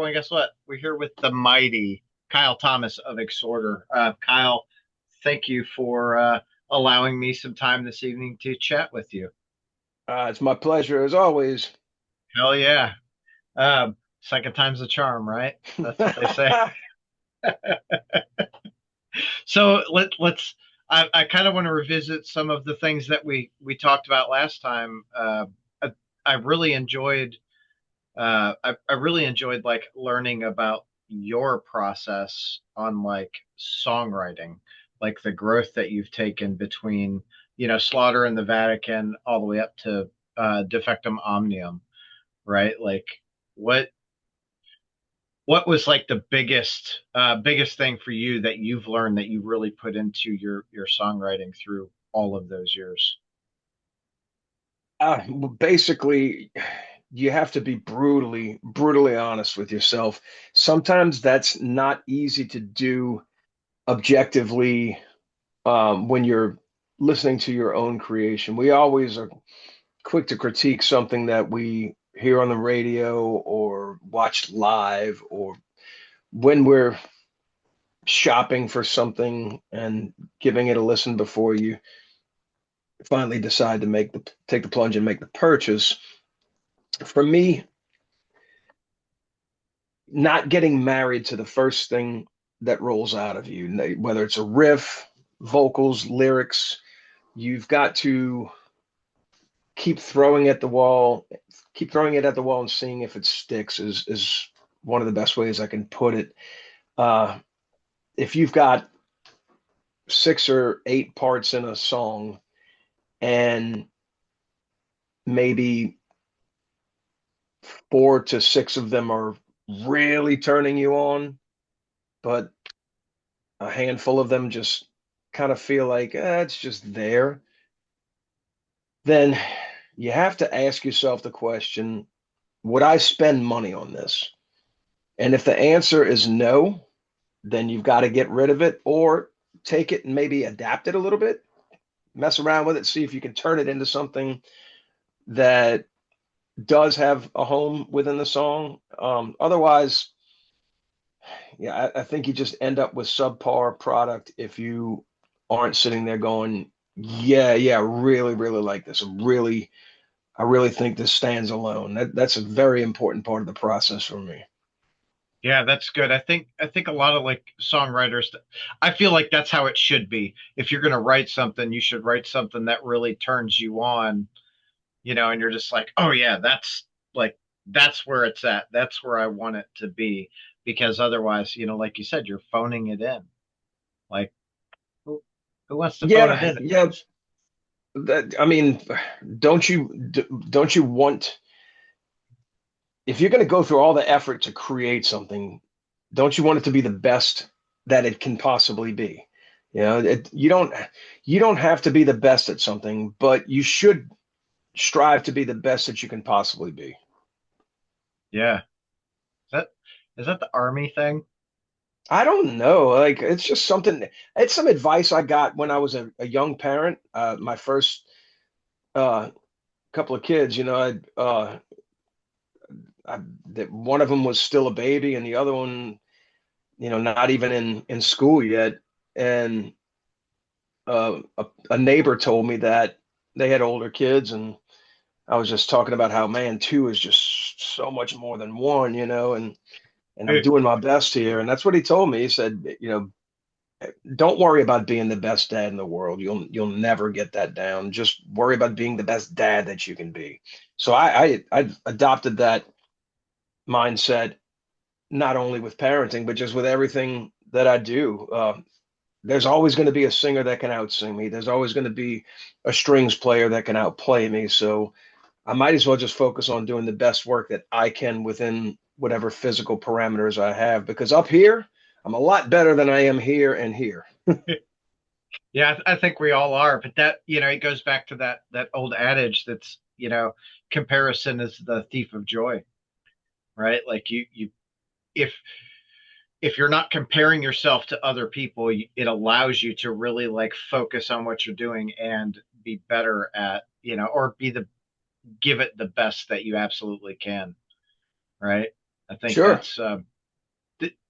everyone. Guess what? We're here with the mighty Kyle Thomas of Exhorder. Kyle, thank you for allowing me some time this evening to chat with you. It's my pleasure as always. Hell yeah. Second time's the charm, right? That's what they say. So I kind of want to revisit some of the things that we talked about last time. I, I really enjoyed I really enjoyed like learning about your process on like songwriting, like the growth that you've taken between, Slaughter in the Vatican all the way up to Defectum Omnium, right? Like what what was like the biggest thing for you that you've learned that you really put into your songwriting through all of those years? Basically, you have to be brutally honest with yourself. Sometimes that's not easy to do objectively when you're listening to your own creation. We always are quick to critique something that we hear on the radio or watch live, or when we're shopping for something and giving it a listen before you finally decide to take the plunge and make the purchase. For me, not getting married to the first thing that rolls out of you, whether it's a riff, vocals, lyrics, you've got to keep throwing at the wall, keep throwing it at the wall and seeing if it sticks is one of the best ways I can put it. Uh, if you've got 6 or 8 parts in a song and maybe 4 to 6 of them are really turning you on, but a handful of them just kind of feel like it's just there, then you have to ask yourself the question, would I spend money on this? And if the answer is no, then you've got to get rid of it or take it and maybe adapt it a little bit, mess around with it, see if you can turn it into something that does have a home within the song. Otherwise, yeah, I think you just end up with subpar product if you aren't sitting there going, yeah, really like this. I really think this stands alone. That's a very important part of the process for me. Yeah, that's good. I think a lot of like songwriters, I feel like that's how it should be. If you're going to write something, you should write something that really turns you on, and you're just like, "Oh yeah, that's where it's at. That's where I want it to be." Because otherwise, like you said, you're phoning it in. Like who wants to phone it Yeah, in? yeah. I mean, don't you want, if you're going to go through all the effort to create something, don't you want it to be the best that it can possibly be? You don't have to be the best at something, but you should strive to be the best that you can possibly be. Yeah. Is that is that the army thing? I don't know. Like, it's just something, it's some advice I got when I was a young parent. My first uh, couple of kids, that one of them was still a baby and the other one, not even in school yet. And a neighbor told me that they had older kids, and I was just talking about how, man, two is just so much more than one, and I'm doing my best here. And that's what he told me. He said, don't worry about being the best dad in the world. You'll never get that down. Just worry about being the best dad that you can be. So I adopted that mindset, not only with parenting, but just with everything that I do. There's always going to be a singer that can outsing me. There's always going to be a strings player that can outplay me. So I might as well just focus on doing the best work that I can within whatever physical parameters I have. Because up here, I'm a lot better than I am here and here. Yeah, I think we all are, but that, it goes back to that old adage that's, comparison is the thief of joy, right? Like if if you're not comparing yourself to other people, it allows you to really like focus on what you're doing and be better at, or give it the best that you absolutely can, right? I think Sure. that's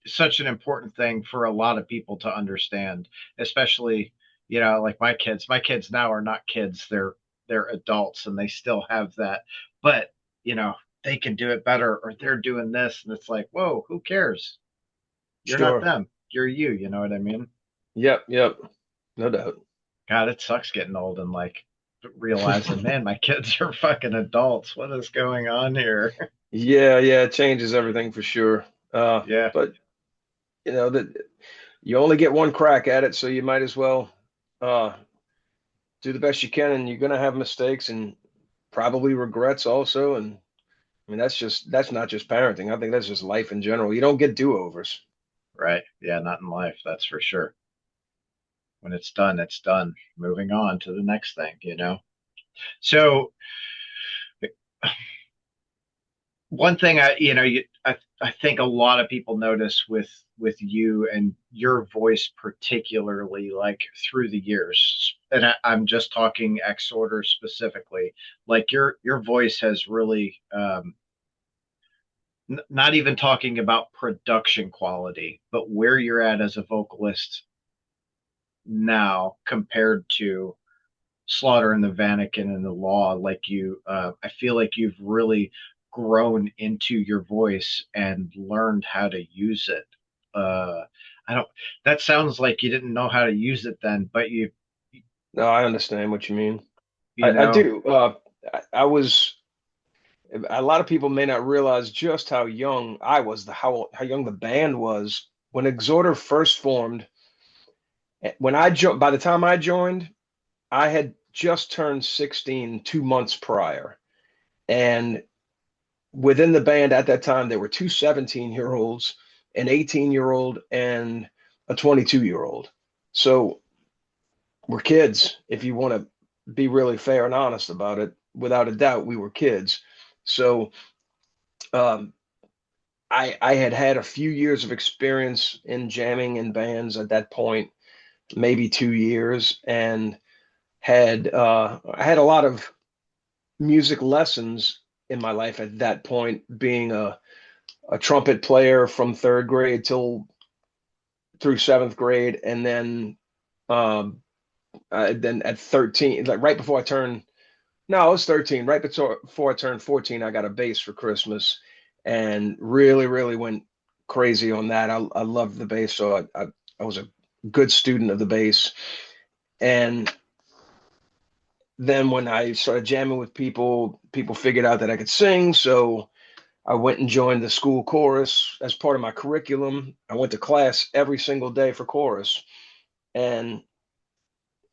such an important thing for a lot of people to understand, especially, like my kids. My kids now are not kids; they're adults, and they still have that. But you know, they can do it better, or they're doing this, and it's like, whoa, who cares? You're not Sure. them. You're you. You know what I mean? Yep. Yep. No doubt. God, it sucks getting old and like realizing, man, my kids are fucking adults. What is going on here? Yeah. Yeah. It changes everything for sure. Yeah, But that you only get one crack at it, so you might as well uh do the best you can, and you're gonna have mistakes and probably regrets also. And I mean, that's not just parenting. I think that's just life in general. You don't get do-overs. right. Yeah, not in life, that's for sure. When it's done, it's done. Moving on to the next thing. So one thing I think a lot of people notice with you and your voice particularly, like through the years, and I'm just talking Exhorder specifically, like your voice has really not even talking about production quality, but where you're at as a vocalist now compared to Slaughter and the Vatican and the Law, like I feel like you've really grown into your voice and learned how to use it. I don't, that sounds like you didn't know how to use it then, but No, I understand what you mean. you I know, do. I was. A lot of people may not realize just how young I was, how young the band was when Exhorder first formed. When by the time I joined, I had just turned 16 2 months prior, and within the band at that time, there were two 17-year-olds, an 18-year-old, and a 22-year-old. So we're kids, if you want to be really fair and honest about it. Without a doubt, we were kids. So um, I had had a few years of experience in jamming in bands at that point, maybe 2 years, and I had a lot of music lessons in my life at that point, being a trumpet player from third grade till through seventh grade, and then at 13, like right before I turned, no, I was 13, right before I turned 14, I got a bass for Christmas, and really, really went crazy on that. I loved the bass, so I was a good student of the bass, and then when I started jamming with people, people figured out that I could sing, so I went and joined the school chorus as part of my curriculum. I went to class every single day for chorus. And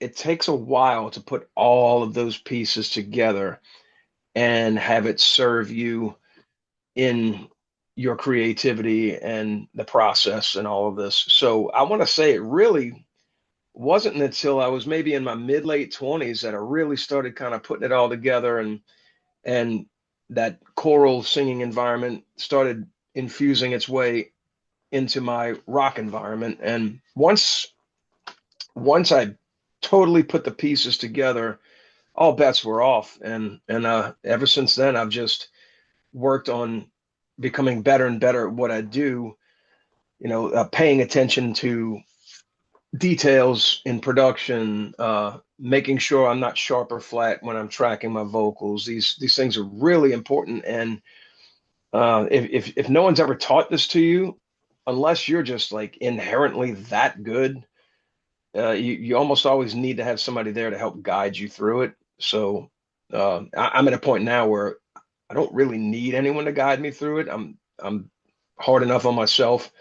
it takes a while to put all of those pieces together and have it serve you in your creativity and the process and all of this. So I want to say it really wasn't until I was maybe in my mid late 20s that I really started kind of putting it all together, and that choral singing environment started infusing its way into my rock environment. And once I totally put the pieces together, all bets were off. And ever since then, I've just worked on becoming better and better at what I do. Paying attention to details in production, making sure I'm not sharp or flat when I'm tracking my vocals. These things are really important. And if no one's ever taught this to you, unless you're just like inherently that good, you almost always need to have somebody there to help guide you through it. So I'm at a point now where I don't really need anyone to guide me through it. I'm hard enough on myself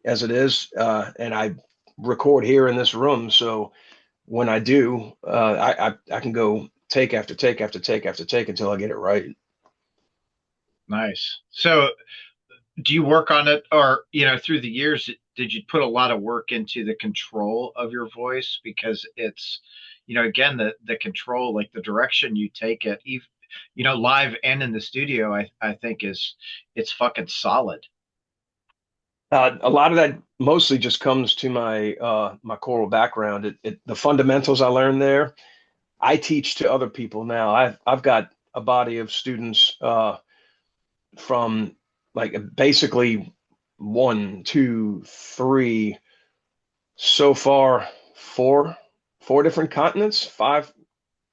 as it is, and I record here in this room. So when I do, I can go take after take after take after take until I get it right. nice. So do you work on it, or through the years, did you put a lot of work into the control of your voice? Because it's again, the control, like the direction you take it, even live and in the studio, I think it's fucking solid. A lot of that mostly just comes to my choral background. The fundamentals I learned there, I teach to other people now. I've got a body of students from like basically one, two, three, so far four different continents, five.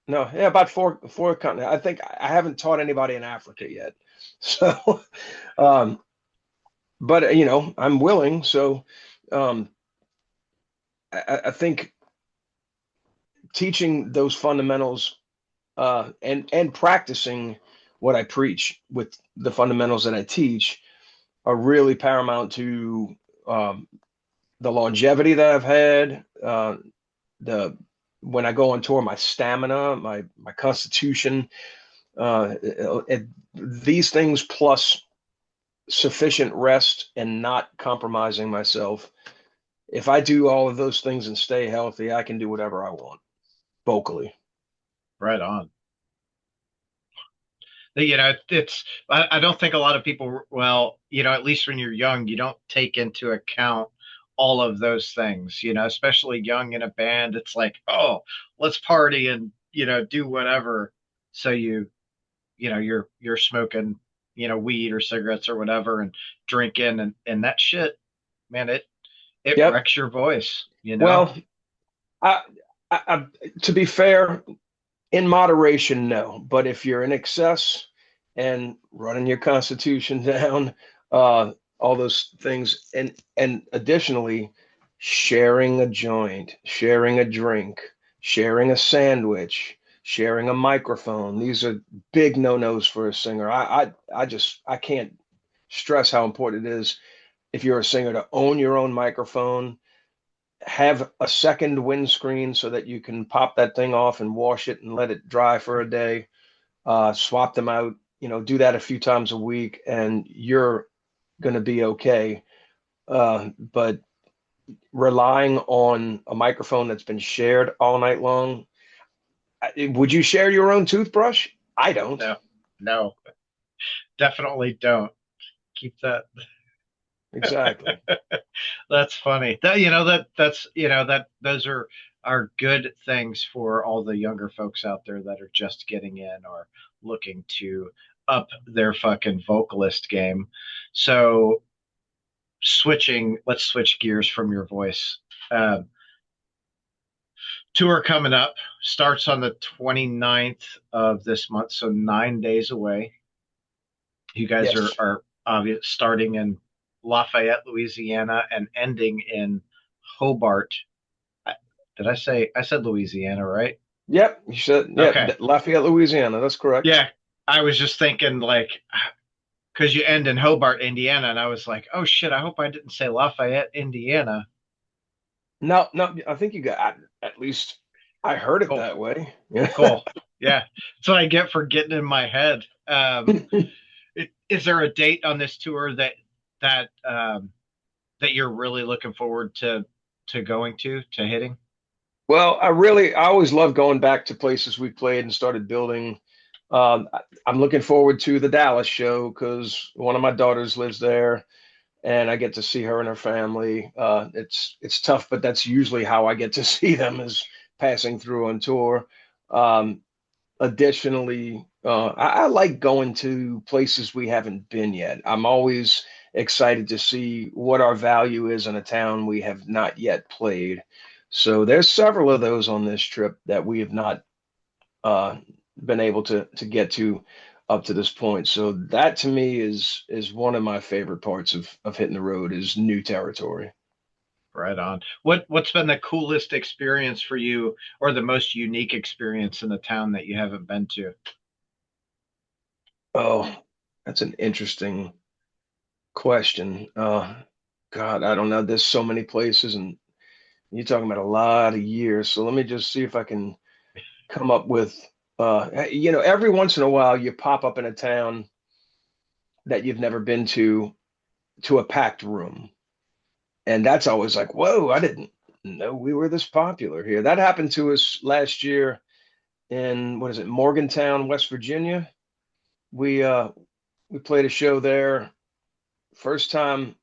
No, yeah, about four continents. I think I haven't taught anybody in Africa yet. So, um, but I'm willing. So, um, I think teaching those fundamentals and practicing what I preach with the fundamentals that I teach are really paramount to um, the longevity that I've had, the when I go on tour, my stamina, my constitution, these things plus sufficient rest and not compromising myself. If I do all of those things and stay healthy, I can do whatever I want vocally. Right on. It's I don't think a lot of people, well, at least when you're young, you don't take into account all of those things, especially young in a band. It's like, oh, let's party and, do whatever. So you're smoking, weed or cigarettes or whatever and drinking and that shit, man, it Yep. wrecks your voice. Well, I, I to be fair, in moderation, no. But if you're in excess and running your constitution down, all those things, and additionally, sharing a joint, sharing a drink, sharing a sandwich, sharing a microphone, these are big no-nos for a singer. I can't stress how important it is if you're a singer to own your own microphone, have a second windscreen so that you can pop that thing off and wash it and let it dry for a day, swap them out, do that a few times a week, and you're going to be okay. But relying on a microphone that's been shared all night long, would you share your own toothbrush? I don't. No, no, definitely don't. Keep that. Exactly. That's funny. That those are good things for all the younger folks out there that are just getting in or looking to up their fucking vocalist game. So let's switch gears from your voice. Um, Tour coming up starts on the 29th of this month, so 9 days away. You guys are Yes. are obvious starting in Lafayette, Louisiana, and ending in Hobart. Did I said Louisiana, right? Yep. You said, yeah, Okay. Lafayette, Louisiana. That's correct. Yeah. I was just thinking like because you end in Hobart, Indiana, and I was like, oh shit, I hope I didn't say Lafayette, Indiana. No, no, I think you got, at least I heard it Cool. that way. Yeah. Cool. Yeah. That's what I get for getting in my head. Is there a date on this tour that you're really looking forward to going to hitting? Well, I always love going back to places we played and started building. I'm looking forward to the Dallas show because one of my daughters lives there, and I get to see her and her family. It's tough, but that's usually how I get to see them is passing through on tour. Um, Additionally, I like going to places we haven't been yet. I'm always excited to see what our value is in a town we have not yet played. So there's several of those on this trip that we have not uh, been able to get to up to this point. So that to me is one of my favorite parts of hitting the road is new territory. Right on. What's been the coolest experience for you or the most unique experience in the town that you haven't been to? Oh, that's an interesting question. God, I don't know. There's so many places, and you're talking about a lot of years. So let me just see if I can come up with, every once in a while you pop up in a town that you've never been to a packed room. And that's always like, whoa, I didn't know we were this popular here. That happened to us last year in, what is it, Morgantown, West Virginia. We uh we played a show there. First time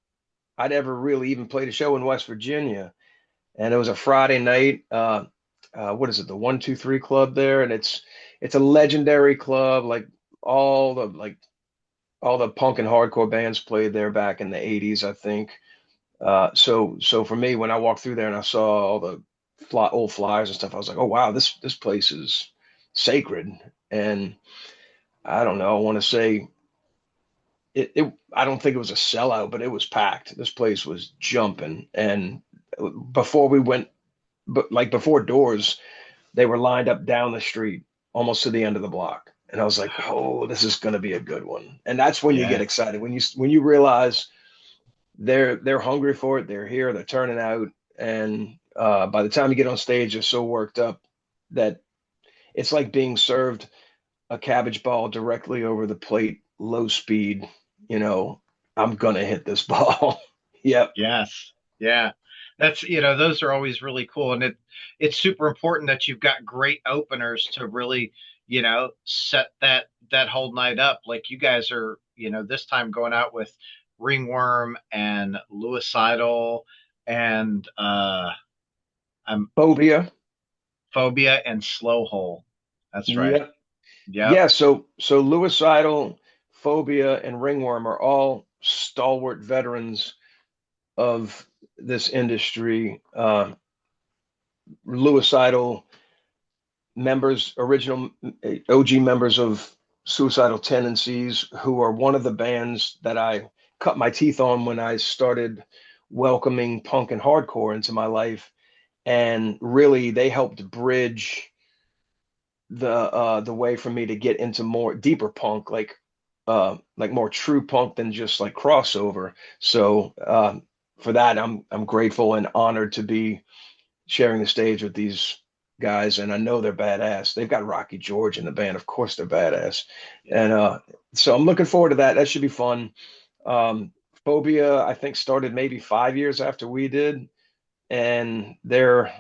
I'd ever really even played a show in West Virginia. And it was a Friday night. What is it, the 123 Club there? And it's a legendary club, like all the like all the punk and hardcore bands played there back in the 80s, I think. So for me, when I walked through there and I saw all the old flyers and stuff, I was like, oh wow, this place is sacred. And I don't know, I want to say I don't think it was a sellout, but it was packed. This place was jumping. And before we went, but like before doors, they were lined up down the street almost to the end of the block. And I was like, oh, this is going to be a good one. And that's when you get Yeah. excited, when you realize they're hungry for it, they're here, they're turning out, and by the time you get on stage, they're so worked up that it's like being served a cabbage ball directly over the plate, low speed. You know, I'm gonna hit this ball. Yep. Yes. Yeah. That's, those are always really cool. And it's super important that you've got great openers to really, set that whole night up. Like you guys are, this time going out with Ringworm and Lewicidal and I'm Phobia. Phobia and Slow Hole. That's right. Yep. Yep. Yeah. So Lewicidal, Phobia, and Ringworm are all stalwart veterans of this industry. Lewicidal members, original OG members of Suicidal Tendencies, who are one of the bands that I cut my teeth on when I started welcoming punk and hardcore into my life. And really, they helped bridge the way for me to get into more deeper punk, like more true punk than just like crossover. So for that, I'm grateful and honored to be sharing the stage with these guys, and I know they're badass. They've got Rocky George in the band. Of course they're badass. And so I'm looking forward to that. That should be fun. Phobia, I think, started maybe 5 years after we did, and they're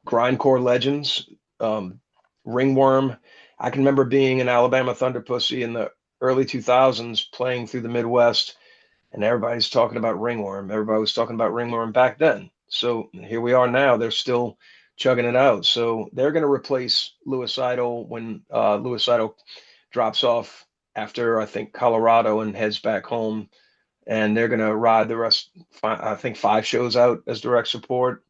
grindcore legends. Ringworm, I can remember being in Alabama Thunder Pussy in the early 2000s playing through the Midwest, and everybody's talking about Ringworm. Everybody was talking about Ringworm back then. So here we are now. They're still chugging it out. So they're going to replace Lewicidal when Lewicidal drops off after, I think, Colorado and heads back home. And they're going to ride the rest, I think, 5 shows out as direct support.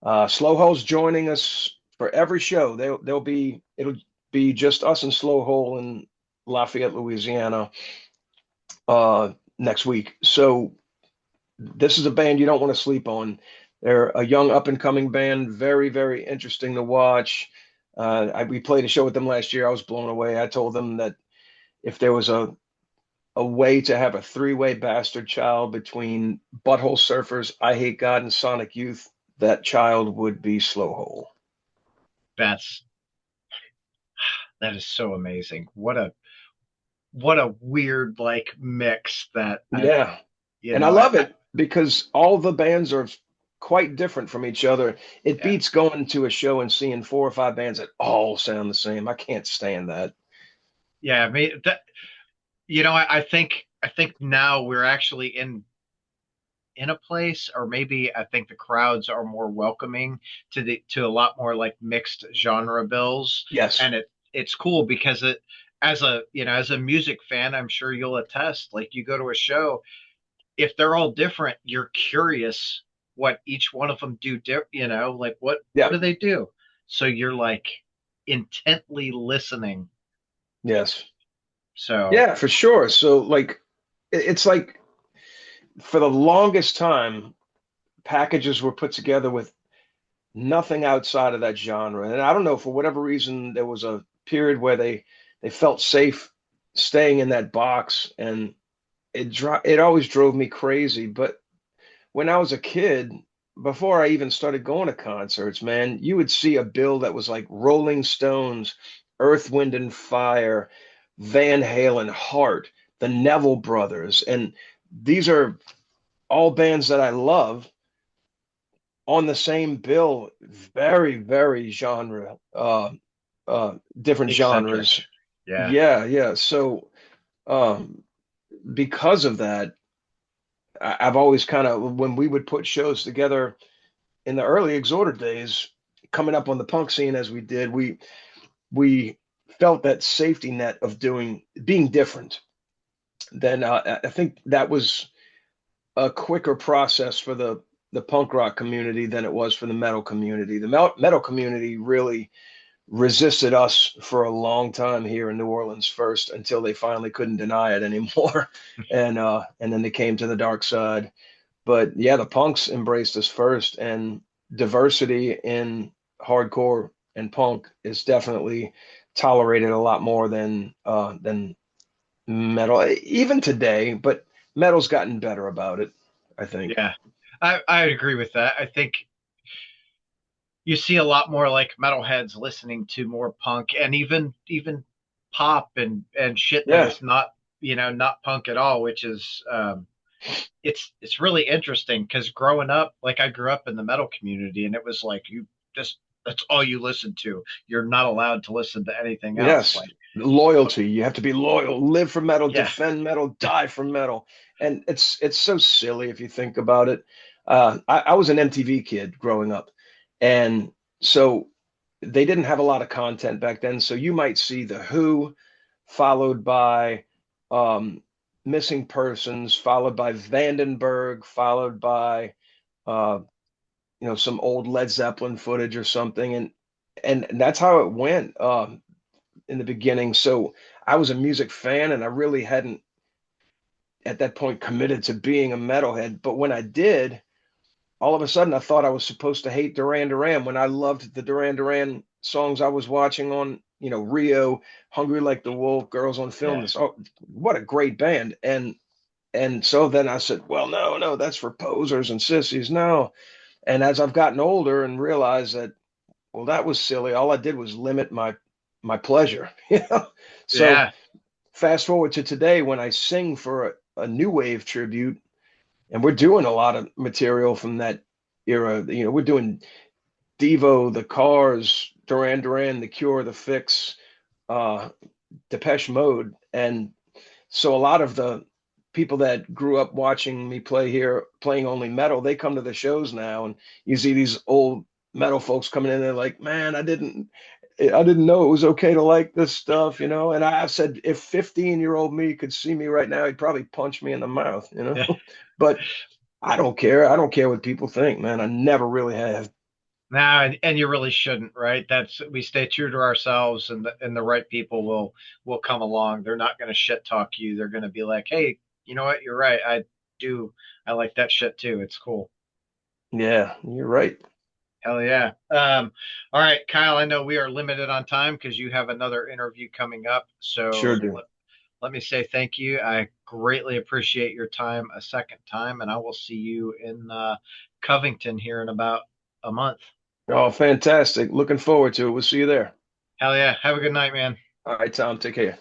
Slow Hole's joining us for every show. It'll be just us and Slow Hole in Lafayette, Louisiana, next week. So this is a band you don't want to sleep on. They're a young up and coming band, very, very interesting to watch. We played a show with them last year. I was blown away. I told them that if there was a way to have a three-way bastard child between Butthole Surfers, I Hate God, and Sonic Youth, that child would be Slow Hole. That is so amazing. What a weird like mix that Yeah. And I love it because all the bands are quite different from each other. It yeah. beats going to a show and seeing 4 or 5 bands that all sound the same. I can't stand that. Yeah, I mean that I think now we're actually in a place, or maybe I think the crowds are more welcoming to a lot more like mixed genre bills. Yes. And it's cool because as a music fan, I'm sure you'll attest, like you go to a show, if they're all different, you're curious what each one of them do, like what Yeah. do they do? So you're like intently listening. Yes. So Yeah, for sure. So like it's like for the longest time, packages were put together with nothing outside of that genre. And I don't know, for whatever reason, there was a period where they felt safe staying in that box, and it always drove me crazy. But when I was a kid, before I even started going to concerts, man, you would see a bill that was like Rolling Stones, Earth, Wind and Fire, Van Halen, Heart, the Neville Brothers, and these are all bands that I love on the same bill. Very, very different eccentric. genres. Yeah. Yeah, yeah. So um, because of that, I've always kind of, when we would put shows together in the early Exhorder days, coming up on the punk scene as we did, we felt that safety net of being different, then I think that was a quicker process for the punk rock community than it was for the metal community. The metal community really resisted us for a long time here in New Orleans first until they finally couldn't deny it anymore. And then they came to the dark side. But yeah, the punks embraced us first, and diversity in hardcore and punk is definitely tolerated a lot more than metal, even today. But metal's gotten better about it, I think. Yeah, I agree with that. I think you see a lot more like metalheads listening to more punk and even pop and shit that Yeah, is not, not punk at all, which is it's really interesting because growing up, like I grew up in the metal community, and it was like you just that's all you listen to. You're not allowed to listen to anything else. yes. Like, Loyalty. You have to be loyal, live for metal, yeah, defend metal, die for metal. And it's so silly if you think about it. I was an MTV kid growing up. And so they didn't have a lot of content back then. So you might see The Who, followed by um, Missing Persons, followed by Vandenberg, followed by uh, some old Led Zeppelin footage or something. And that's how it went. In the beginning. So I was a music fan, and I really hadn't at that point committed to being a metalhead. But when I did, all of a sudden I thought I was supposed to hate Duran Duran when I loved the Duran Duran songs I was watching on, Rio, Hungry Like the Wolf, Girls on Film. yeah, This, oh, what a great band. And so then I said, well, no, that's for posers and sissies. No. And as I've gotten older and realized that, well, that was silly. All I did was limit my pleasure. So yeah, fast forward to today when I sing for a new wave tribute, and we're doing a lot of material from that era. We're doing Devo, The Cars, Duran Duran, The Cure, The Fix, uh, Depeche Mode. And so a lot of the people that grew up watching me play here, playing only metal, they come to the shows now, and you see these old metal folks coming in. They're like, "Man, I didn't know it was okay to like this stuff." And I said, if 15-year-old me could see me right now, he'd probably punch me in the mouth. yeah. But I don't care. I don't care what people think, man. I never really have. No, and you really shouldn't, right? That's we stay true to ourselves, and the right people will come along. They're not going to shit talk you. They're going to be like, hey, you know what? You're right. Do. I like that shit too. It's cool. Yeah, you're right. Hell yeah. All right, Kyle, I know we are limited on time because you have another interview coming up. Sure So do. let me say thank you. I greatly appreciate your time a second time, and I will see you in Covington here in about a month. Oh, fantastic. Looking forward to it. We'll see you there. Hell yeah. Have a good night, man. All right, Tom, take care.